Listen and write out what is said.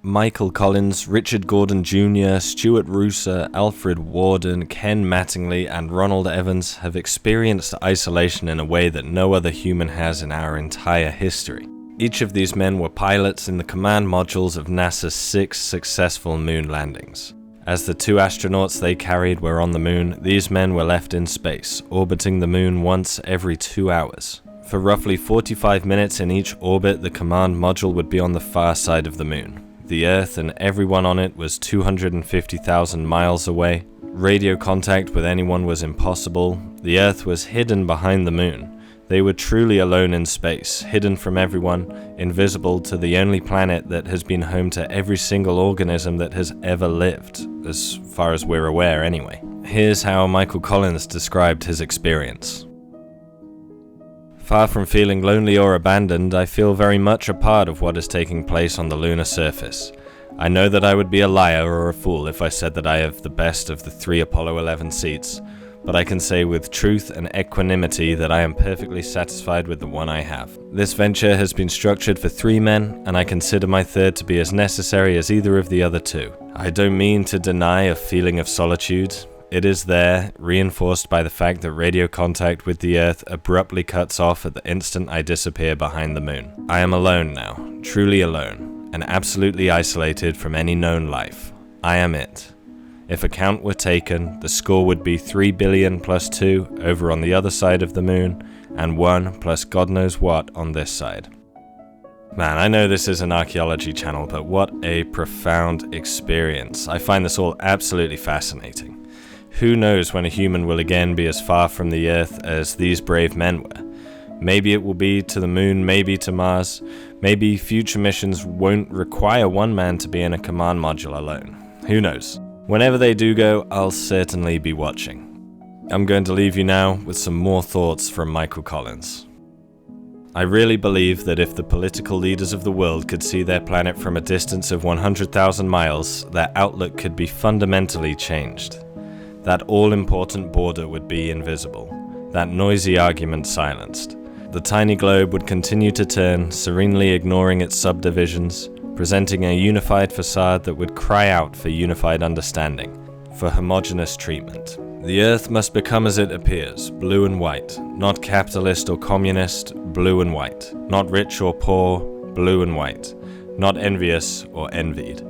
Michael Collins, Richard Gordon Jr., Stuart Rooser, Alfred Warden, Ken Mattingly, and Ronald Evans have experienced isolation in a way that no other human has in our entire history. Each of these men were pilots in the command modules of NASA's 6 successful moon landings. As the 2 astronauts they carried were on the moon, these men were left in space, orbiting the moon once every 2 hours. For roughly 45 minutes in each orbit, the command module would be on the far side of the moon. The Earth and everyone on it was 250,000 miles away. Radio contact with anyone was impossible. The Earth was hidden behind the moon. They were truly alone in space, hidden from everyone, invisible to the only planet that has been home to every single organism that has ever lived, as far as we're aware anyway. Here's how Michael Collins described his experience. Far from feeling lonely or abandoned, I feel very much a part of what is taking place on the lunar surface. I know that I would be a liar or a fool if I said that I have the best of the 3 Apollo 11 seats, but I can say with truth and equanimity that I am perfectly satisfied with the one I have. This venture has been structured for 3 men, and I consider my third to be as necessary as either of the other 2. I don't mean to deny a feeling of solitude. It is there, reinforced by the fact that radio contact with the Earth abruptly cuts off at the instant I disappear behind the moon. I am alone now, truly alone, and absolutely isolated from any known life. I am it. If a count were taken, the score would be 3 billion plus 2 over on the other side of the moon, and 1 plus God knows what on this side. Man, I know this is an archaeology channel, but what a profound experience. I find this all absolutely fascinating. Who knows when a human will again be as far from the Earth as these brave men were? Maybe it will be to the moon, maybe to Mars. Maybe future missions won't require one man to be in a command module alone. Who knows? Whenever they do go, I'll certainly be watching. I'm going to leave you now with some more thoughts from Michael Collins. I really believe that if the political leaders of the world could see their planet from a distance of 100,000 miles, their outlook could be fundamentally changed. That all-important border would be invisible, that noisy argument silenced. The tiny globe would continue to turn, serenely ignoring its subdivisions, presenting a unified facade that would cry out for unified understanding, for homogeneous treatment. The Earth must become as it appears, blue and white, not capitalist or communist, blue and white, not rich or poor, blue and white, not envious or envied.